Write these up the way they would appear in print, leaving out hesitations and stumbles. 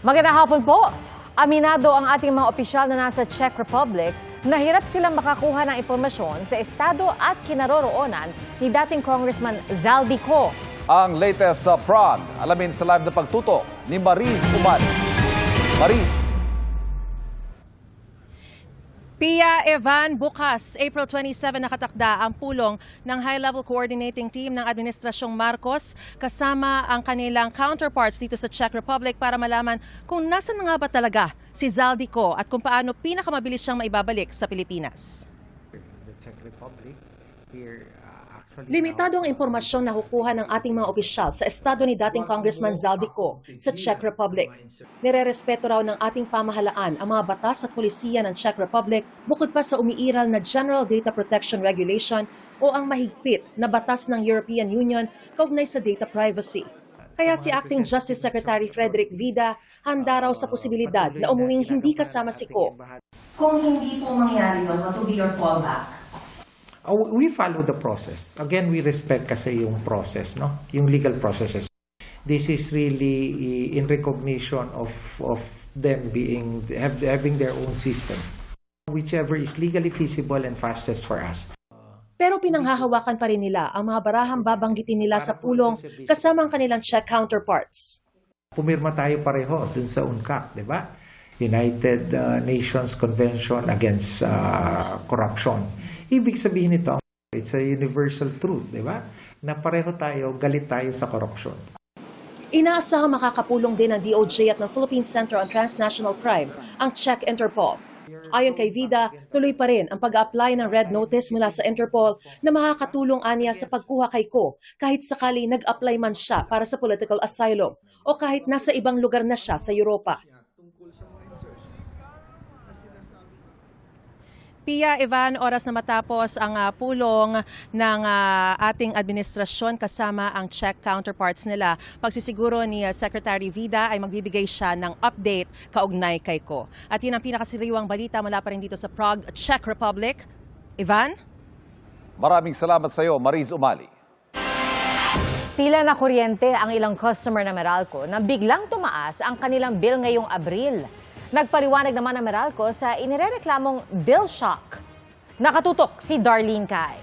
Magandang hapon po. Aminado ang ating mga opisyal na nasa Czech Republic na hirap silang makakuha ng impormasyon sa estado at kinaroroonan ni dating Congressman Zaldy Co. Ang latest sa PRAD, alamin sa live na pagtutok ni Maris Umali. Maris. Pia Evan, bukas, April 27 nakatakda ang pulong ng High-Level Coordinating Team ng Administrasyong Marcos kasama ang kanilang counterparts dito sa Czech Republic para malaman kung nasan nga ba talaga si Zaldy Co at kung paano pinakamabilis siyang maibabalik sa Pilipinas. The Czech Republic here, Limitado ang impormasyon na nakukuha ng ating mga opisyal sa estado ni dating Congressman Zaldy Co sa Czech Republic. Nirerespeto raw ng ating pamahalaan ang mga batas at polisiya ng Czech Republic bukod pa sa umiiral na General Data Protection Regulation o ang mahigpit na batas ng European Union kaugnay sa data privacy. Kaya si Acting Justice Secretary Frederick Vida handa raw sa posibilidad na umuwing hindi kasama si Co. Kung hindi po mangyari yun, what will be your fallback? we follow the process. Again, we respect kasi yung process, no? Yung legal processes. This is really in recognition of them having their own system. Whichever is legally feasible and fastest for us. Pero pinanghahawakan pa rin nila ang mga barahang babanggitin nila sa pulong kasama ang kanilang Czech counterparts. Pumirma tayo pareho dun sa UNCAC, di ba? United Nations Convention Against Corruption. Ibig sabihin nito, it's a universal truth, di ba? Na pareho tayo, galit tayo sa korupsyon. Inaasahang makakapulong din ng DOJ at ng Philippine Center on Transnational Crime ang Czech Interpol. Ayon kay Vida, tuloy pa rin ang pag-apply ng red notice mula sa Interpol na makakatulong aniya sa pagkuha kay Co kahit sakali nag-apply man siya para sa political asylum o kahit nasa ibang lugar na siya sa Europa. Pia Evan, oras na matapos ang pulong ng ating administrasyon kasama ang Czech counterparts nila. Pagsisiguro ni Secretary Vida ay magbibigay siya ng update kaugnay kay Co. At yun ang pinakasiriwang balita mula pa rin dito sa Prague, Czech Republic. Evan? Maraming salamat sa iyo, Maris Umali. Pila na kuryente ang ilang customer na Meralco na biglang tumaas ang kanilang bill ngayong Abril. Nagpaliwanag naman ang Meralco sa inirereklamong bill shock. Nakatutok si Darlene Kai.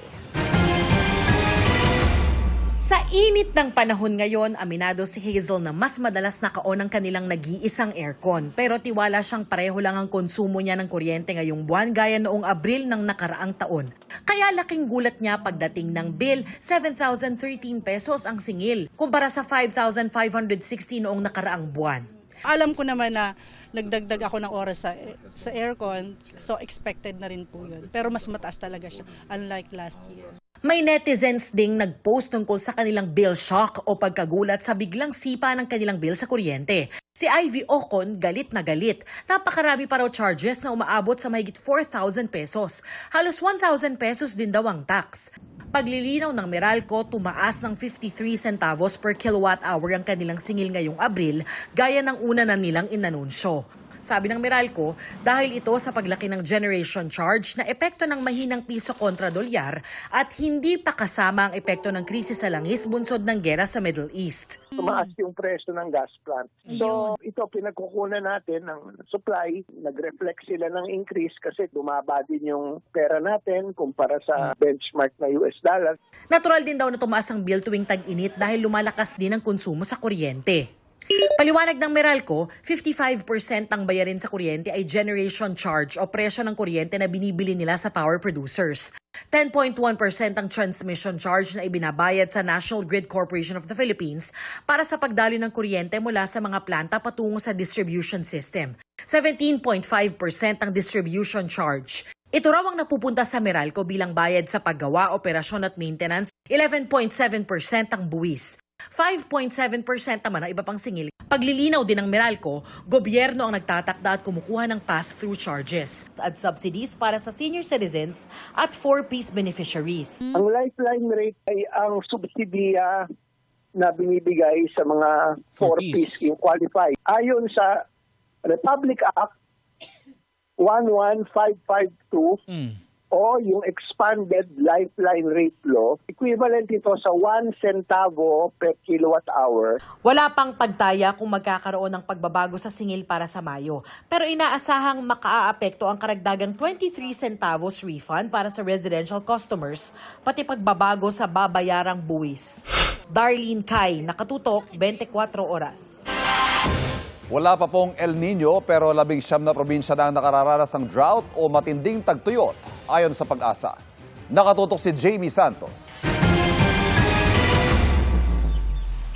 Sa init ng panahon ngayon, aminado si Hazel na mas madalas naka-on ang kanilang nag-iisang aircon. Pero tiwala siyang pareho lang ang konsumo niya ng kuryente ngayong buwan gaya noong Abril ng nakaraang taon. Kaya laking gulat niya pagdating ng bill, 7,013 pesos ang singil kumpara sa 5,560 noong nakaraang buwan. Alam ko naman na nagdagdag ako ng oras sa aircon, so expected na rin po yun. Pero mas mataas talaga siya, unlike last year. May netizens ding nag-post tungkol sa kanilang bill shock o pagkagulat sa biglang sipa ng kanilang bill sa kuryente. Si Ivy Ocon galit na galit. Napakarami pa raw charges na umaabot sa mahigit 4,000 pesos. Halos 1,000 pesos din daw ang tax. Paglilinaw ng Meralco, tumaas ng 53 centavos per kilowatt hour ang kanilang singil ngayong Abril, gaya ng una na nilang inanunsyo. Sabi ng Meralco, dahil ito sa paglaki ng generation charge na epekto ng mahinang piso kontra dolyar at hindi pa kasama ang epekto ng krisis sa langis bunsod ng gera sa Middle East. Tumaas yung presyo ng gas plant. So ito pinagkukunan natin ng supply, nag-reflect sila ng increase kasi bumaba din yung pera natin kumpara sa benchmark na US dollar. Natural din daw na tumaas ang bill tuwing tag-init dahil lumalakas din ang konsumo sa kuryente. Paliwanag ng Meralco, 55% ang bayarin sa kuryente ay generation charge o presyo ng kuryente na binibili nila sa power producers. 10.1% ang transmission charge na ibinabayad sa National Grid Corporation of the Philippines para sa pagdaloy ng kuryente mula sa mga planta patungo sa distribution system. 17.5% ang distribution charge. Ito raw ang napupunta sa Meralco bilang bayad sa paggawa, operasyon at maintenance, 11.7% ang buwis. 5.7% naman ang iba pang singil. Paglilinaw din ng Meralco, gobyerno ang nagtatakda at kumukuha ng pass-through charges at subsidies para sa senior citizens at 4-piece beneficiaries. Ang lifeline rate ay ang subsidiya na binibigay sa mga 4-piece yung qualified. Ayon sa Republic Act 11552 o yung expanded lifeline rate law, equivalent ito sa 1 centavo per kilowatt hour. Wala pang pagtaya kung magkakaroon ng pagbabago sa singil para sa Mayo. Pero inaasahang makaaapekto ang karagdagang 23 centavos refund para sa residential customers, pati pagbabago sa babayarang buwis. Darlene Kai, Nakatutok, 24 Oras. Wala pa pong El Nino pero 19 na probinsya na ang nakararanas ng drought o matinding tagtuyot ayon sa Pag-asa. Nakatutok si Jamie Santos.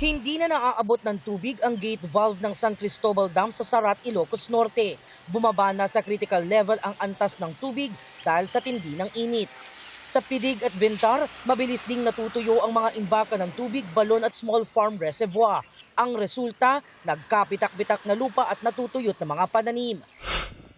Hindi na naaabot ng tubig ang gate valve ng San Cristobal Dam sa Sarat, Ilocos Norte. Bumaba na sa critical level ang antas ng tubig dahil sa tindi ng init. Sa Pidig at Vintar, mabilis ding natutuyo ang mga imbaka ng tubig, balon at small farm reservoir. Ang resulta, nagkapitak-bitak na lupa at natutuyot na mga pananim.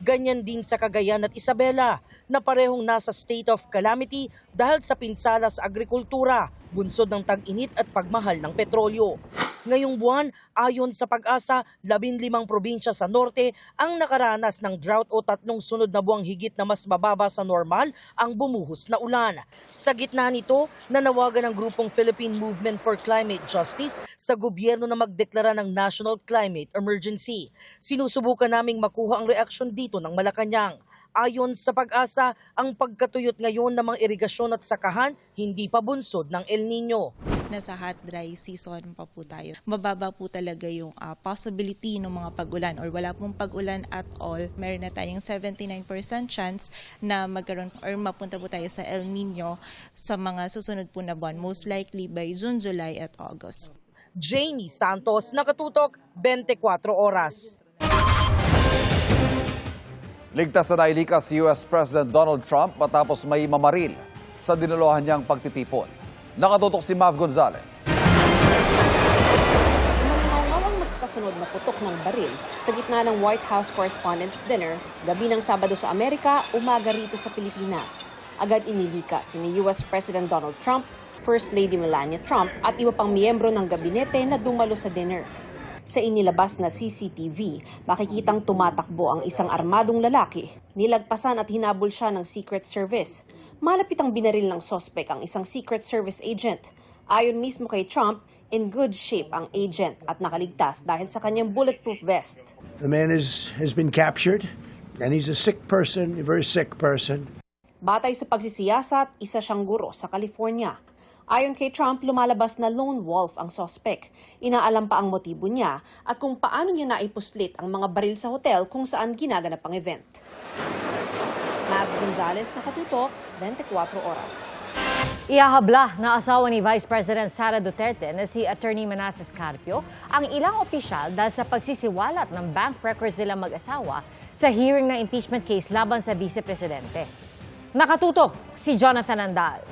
Ganyan din sa Cagayan at Isabela, na parehong nasa state of calamity dahil sa pinsala sa agrikultura, bunsod ng tag-init at pagmahal ng petrolyo. Ngayong buwan, ayon sa Pag-asa, 15 probinsya sa norte ang nakaranas ng drought o 3 sunod na buwang higit na mas mababa sa normal ang bumuhos na ulan. Sa gitna nito, nanawagan ng grupong Philippine Movement for Climate Justice sa gobyerno na magdeklara ng National Climate Emergency. Sinusubukan naming makuha ang reaksyon dito ng Malacanang. Ayon sa Pag-asa, ang pagkatuyot ngayon ng mga irigasyon at sakahan hindi pa bunsod ng El Nino. Nasa hot dry season pa po tayo. Mababa po talaga yung possibility ng mga pag-ulan or wala pong pag-ulan at all. Meron na tayong 79% chance na magkaroon or mapunta po tayo sa El Nino sa mga susunod po na buwan, most likely by June, July at August. Jamie Santos, Nakatutok, 24 Oras. Ligtas na nailikas si US President Donald Trump matapos may mamaril sa dinuluhan niyang pagtitipon. Nakatutok si Mav Gonzalez. Umangaw ang magkakasunod na putok ng baril sa gitna ng White House Correspondents' Dinner gabi ng Sabado sa Amerika, umaga rito sa Pilipinas. Agad inilikas ni US President Donald Trump, First Lady Melania Trump at iba pang miyembro ng gabinete na dumalo sa dinner. Sa inilabas na CCTV, makikitang tumatakbo ang isang armadong lalaki. Nilagpasan at hinabol siya ng Secret Service. Malapit ang binaril ng sospek ang isang Secret Service agent. Ayon mismo kay Trump, in good shape ang agent at nakaligtas dahil sa kanyang bulletproof vest. The man has been captured and he's a sick person, a very sick person. Batay sa pagsisiyasat, isa siyang guro sa California. Ayon kay Trump, lumalabas na lone wolf ang sospek. Inaalam pa ang motibo niya at kung paano niya naipuslit ang mga baril sa hotel kung saan ginaganap ang event. Mav Gonzalez, Nakatutok, 24 Oras. Ihahabla na asawa ni Vice President Sara Duterte na si Attorney Manasseh Carpio ang ilang opisyal dahil sa pagsisiwalat ng bank records nilang mag-asawa sa hearing ng impeachment case laban sa Vice Presidente. Nakatutok si Jonathan Andal.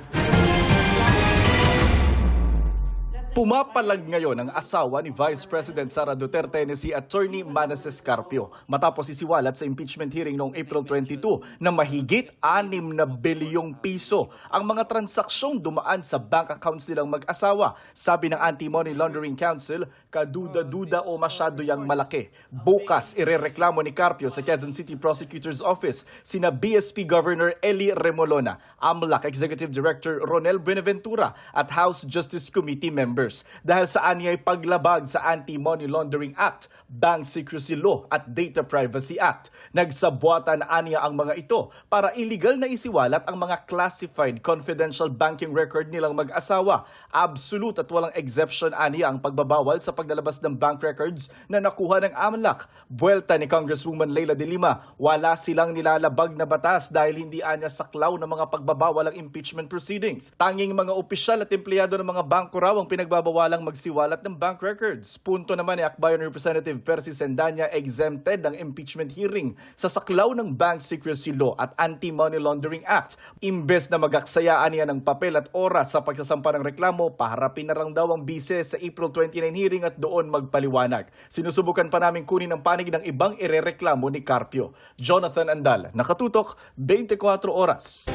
Pumapalag ngayon ang asawa ni Vice President Sara Duterte na si Attorney Manasseh Carpio matapos isiwalat sa impeachment hearing noong April 22 na mahigit 6 na bilyong piso ang mga transaksyong dumaan sa bank accounts nilang mag-asawa. Sabi ng Anti-Money Laundering Council, kaduda-duda o masyado yang malaki. Bukas, irereklamo ni Carpio sa Quezon City Prosecutor's Office sina BSP Governor Eli Remolona, AMLAC Executive Director Ronel Buenaventura at House Justice Committee members dahil sa anyay paglabag sa Anti-Money Laundering Act, Bank Secrecy Law at Data Privacy Act. Nagsabuatan aniya ang mga ito para illegal na isiwalat ang mga classified confidential banking record nilang mag-asawa. Absolute at walang exception aniya ang pagbabawal sa paglalabas ng bank records na nakuha ng AMLAC. Buwelta ni Congresswoman Leila de Lima, wala silang nilalabag na batas dahil hindi anya saklaw ng mga pagbabawal ang impeachment proceedings. Tanging mga opisyal at empleyado ng mga bangko raw ang pinagbabawalang magsiwalat ng bank records. Punto naman ni Akbayan Representative Percy Sendanya, exempted ang impeachment hearing sa saklaw ng Bank Secrecy Law at Anti-Money Laundering Act. Imbes na magaksayaan niya ng papel at oras sa pagsasampa ng reklamo, paharapin na lang daw ang bise sa April 29 hearing at doon magpaliwanag. Sinusubukan pa namin kunin ang panig ng ibang irereklamo ni Carpio. Jonathan Andal, Nakatutok, 24 Oras.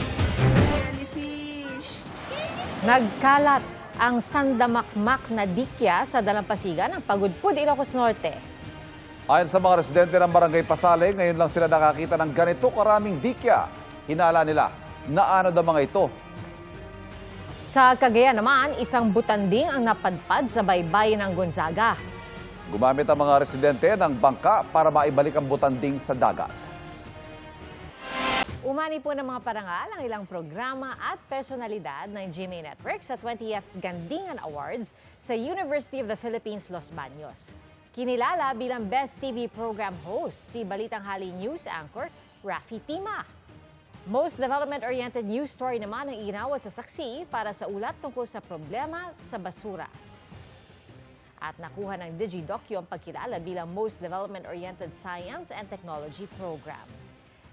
Nagkalat ang sandamakmak na dikya sa dalampasigan ng Pagudpud, Ilocos Norte. Ayon sa mga residente ng Barangay Pasale, ngayon lang sila nakakita ng ganito karaming dikya. Hinala nila, Naano ang mga ito? Sa Cagayan naman, isang butanding ang napadpad sa baybayin ng Gonzaga. Gumamit ang mga residente ng bangka para maibalik ang butanding sa dagat. Umani po ng mga parangal ang ilang programa at personalidad ng GMA Network sa 20th Gandingan Awards sa University of the Philippines, Los Baños. Kinilala bilang Best TV Program Host si Balitang Hali News Anchor Rafi Tima. Most development-oriented news story naman ang inawat sa saksi para sa ulat tungkol sa problema sa basura. At nakuha ng DigiDocu ang pagkilala bilang Most Development-Oriented Science and Technology Program.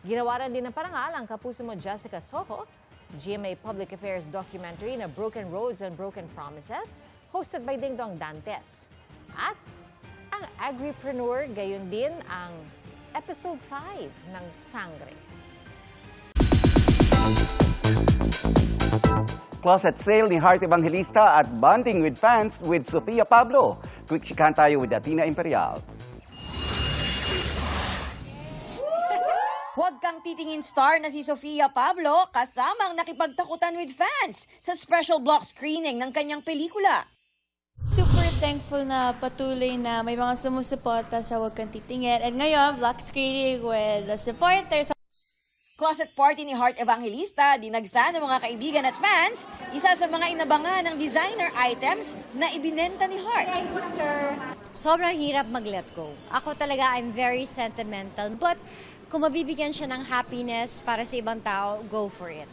Ginawaran din ng parangal ang kapuso mo Jessica Soho, GMA Public Affairs documentary na Broken Roads and Broken Promises, hosted by Dingdong Dantes. At ang agripreneur, gayon din ang episode 5 ng Sangre. Closet sale ni Heart Evangelista at bonding with fans with Sofia Pablo. Quick sikan tayo with Athena Imperial. Huwag kang titingin star na si Sofia Pablo kasamang nakipagtakutan with fans sa special block screening ng kanyang pelikula. Super thankful na patuloy na may mga sumusuporta sa Huwag Kang Titingin. And ngayon, block screening with the supporters. Closet party ni Heart Evangelista, dinagsa ng mga kaibigan at fans, isa sa mga inabangan ng designer items na ibinenta ni Heart. Thank you, sir. Sobrang hirap mag-let go. Ako talaga, I'm very sentimental. But kung mabibigyan siya ng happiness para sa ibang tao, go for it.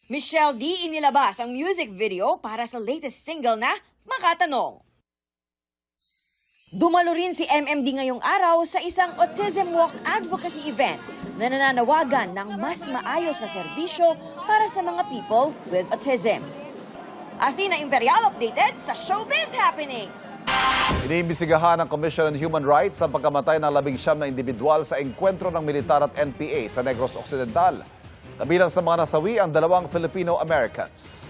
Michelle D. inilabas ang music video para sa latest single na Makatanong. Dumalo rin si MMD ngayong araw sa isang Autism Walk advocacy event na nananawagan ng mas maayos na serbisyo para sa mga people with autism. Athena Imperial updated sa Showbiz Happenings. Iniimbestigahan ng Commission on Human Rights ang pagkamatay ng 19 na individual sa engkwentro ng militar at NPA sa Negros Occidental. Kabilang sa mga nasawi ang 2 Filipino-Americans.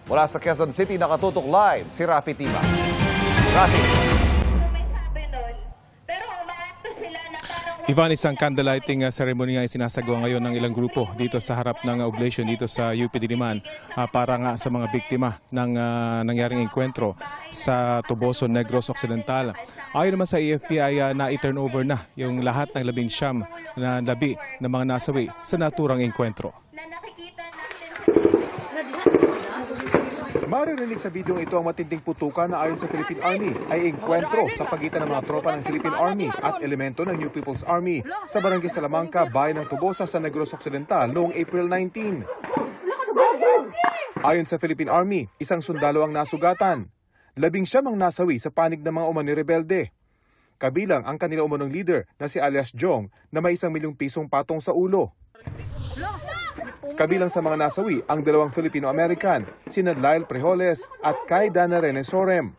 Mula sa Quezon City, nakatutok live si Rafi Tima. Rafi. Ivan, isang candlelighting ceremony nga sinasagawa ngayon ng ilang grupo dito sa harap ng oblation dito sa UP Diliman para nga sa mga biktima ng nangyaring enkwentro sa Tuboson, Negros Occidental. Ayon naman sa AFP ay na-turn over na yung lahat ng 19 na labi ng mga nasawi sa naturang enkwentro. Maririnig sa video ito ang matinding putukan na ayon sa Philippine Army ay engkwentro sa pagitan ng mga tropa ng Philippine Army at elemento ng New People's Army sa Barangay Salamanca, bayan ng Tubosa sa Negros Occidental noong April 19. Ayon sa Philippine Army, isang sundalo ang nasugatan. 19 ang nasawi sa panig ng mga umani rebelde. Kabilang ang kanila umunong leader na si alias Jong na may 1 milyong pisong patong sa ulo. Kabilang sa mga nasawi ang 2 Filipino-American, sina Lyle Prejoles at Kai Dana Renesorem.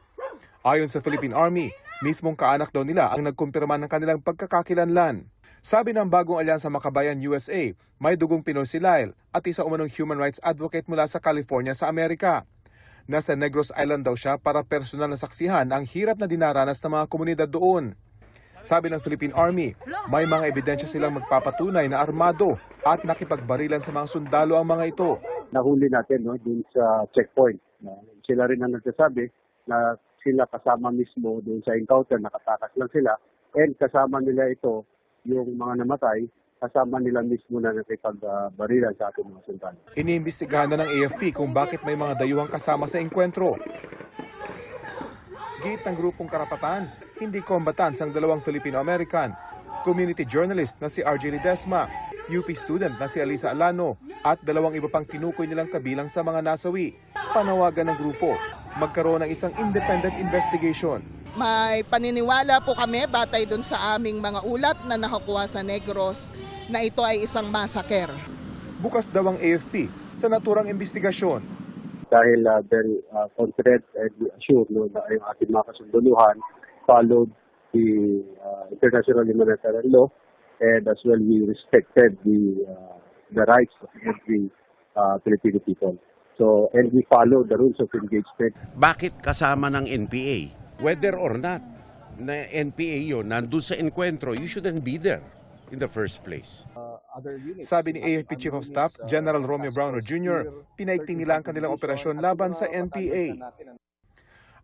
Ayon sa Philippine Army, mismong kaanak daw nila ang nagkumpirma ng kanilang pagkakakilanlan. Sabi ng bagong alyansa Makabayan USA, may dugong Pinoy si Lyle at isa umanong human rights advocate mula sa California sa Amerika. Nasa Negros Island daw siya para personal na saksihan ang hirap na dinaranas ng mga komunidad doon. Sabi ng Philippine Army, may mga ebidensya silang magpapatunay na armado at nakipagbarilan sa mga sundalo ang mga ito. Nahuli natin dun sa checkpoint. Sila rin ang nagsasabi na sila kasama mismo dun sa encounter, nakatakas lang sila. And kasama nila ito, yung mga namatay, kasama nila mismo na nakipagbarilan sa ating mga sundalo. Iniimbestigahan na ng AFP kung bakit may mga dayuhang kasama sa enkwentro. Gate ng grupong karapatan, hindi combatants ang 2 Filipino-American, community journalist na si RJ Ledesma, UP student na si Alisa Alano, at 2 iba pang tinukoy nilang kabilang sa mga nasawi. Panawagan ng grupo, magkaroon ng isang independent investigation. May paniniwala po kami batay dun sa aming mga ulat na nakakuha sa Negros na ito ay isang massacre. Bukas daw ang AFP sa naturang investigasyon. Dahil very confident and assured na yung ating mga kasunduluhan followed the international humanitarian law, and as well we respected the rights of every Filipino people. So, and we follow the rules of engagement. Bakit kasama ng NPA? Whether or not na NPA yun, nandun sa enkwentro, you shouldn't be there. in the first place. Sabi ni AFP Chief of Staff General Romeo Browner Jr., pinaigting nila ang kanilang operasyon laban sa NPA.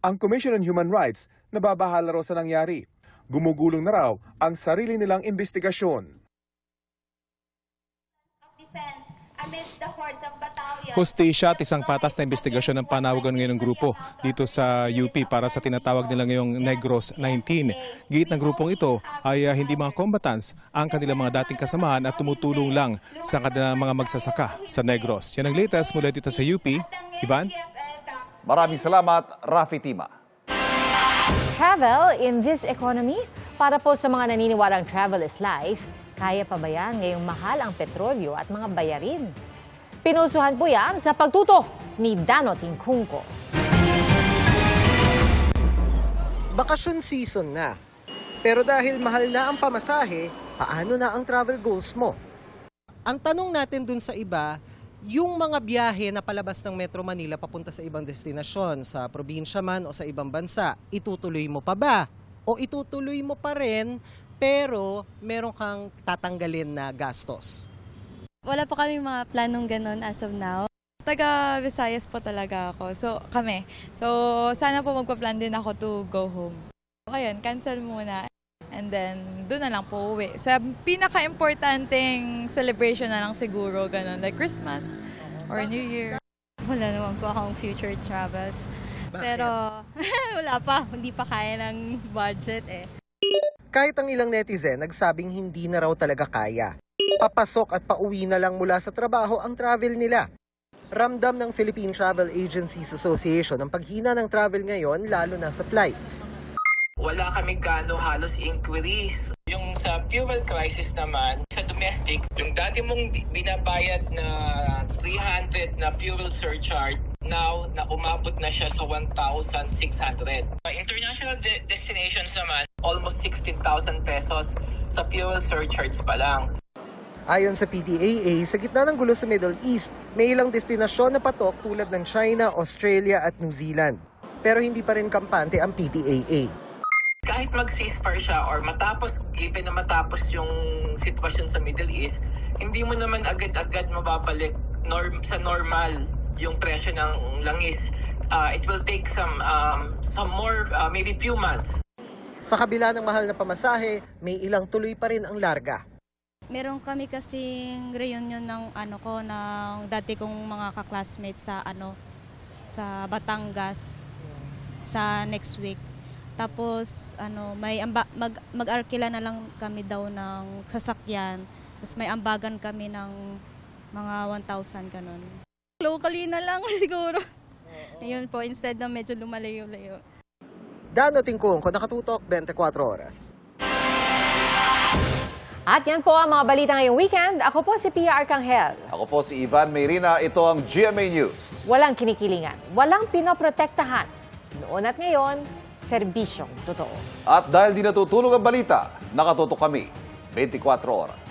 Ang Commission on Human Rights nababahala raw sa nangyari. Gumugulong na raw ang sarili nilang investigasyon. Hustisya at isang patas na investigasyon ang panawagan ngayon ng grupo dito sa UP para sa tinatawag nila ngayong Negros 19. Gigit ng grupong ito ay hindi mga combatants ang kanilang mga dating kasamahan at tumutulong lang sa kanilang mga magsasaka sa Negros. Yan ang latest mula dito sa UP. Ivan? Maraming salamat, Rafi Tima. Travel in this economy? Para po sa mga naniniwalang travel is life, kaya pa ba yan ngayong mahal ang petrolyo at mga bayarin? Pinusuhan po yan sa pagtutok ni Dano Tingkungko. Bakasyon season na. Pero dahil mahal na ang pamasahe, paano na ang travel goals mo? Ang tanong natin dun sa iba, yung mga biyahe na palabas ng Metro Manila papunta sa ibang destinasyon, sa probinsya man o sa ibang bansa, itutuloy mo pa ba? O itutuloy mo pa rin pero meron kang tatanggalin na gastos? Wala pa kami mga planong ganun as of now. Taga Visayas po talaga ako. So, kami. So, sana po magpa-plan din ako to go home. Ayun, cancel muna. And then, doon na lang po uwi. Sa pinaka-importanting celebration na lang siguro, ganun. Like Christmas or New Year. Wala naman po akong future travels. Bakit? Pero, wala pa. Hindi pa kaya ng budget eh. Kahit ang ilang netizen nagsabing hindi na raw talaga kaya. Papasok at pauwi na lang mula sa trabaho ang travel nila. Ramdam ng Philippine Travel Agencies Association ang paghina ng travel ngayon lalo na sa flights. Wala kami gaano halos inquiries. Yung sa fuel crisis naman, sa domestic, yung dati mong binabayad na 300 na fuel surcharge, now na umabot na siya sa 1,600. International destinations naman, almost 16,000 pesos sa fuel surcharge pa lang. Ayon sa PTAA, sa gitna ng gulo sa Middle East, may ilang destinasyon na patok tulad ng China, Australia at New Zealand. Pero hindi pa rin kampante ang PTAA. Kahit mag-ceasefire siya or matapos, even na matapos yung sitwasyon sa Middle East, hindi mo naman agad-agad mababalik sa normal yung presyo ng langis. It will take some more, maybe few months. Sa kabila ng mahal na pamasahe, may ilang tuloy pa rin ang larga. Meron kami kasing reunion ng ng dati kong mga ka-classmates sa Batangas sa next week. Tapos may mag-arkila na lang kami daw ng sasakyan. Tapos may ambagan kami ng mga 1,000 ganun. Locally na lang siguro. Ayun po, instead na medyo lumalayo-layo. Dano Tingkungko, Nakatutok, 24 Oras. At yan po ang mga balita ngayong weekend. Ako po si Pia Arcangel. Ako po si Ivan Mayrina. Ito ang GMA News. Walang kinikilingan, walang pinoprotektahan. Noon at ngayon, serbisyong totoo. At dahil di natutulog ang balita, nakatutok kami 24 oras.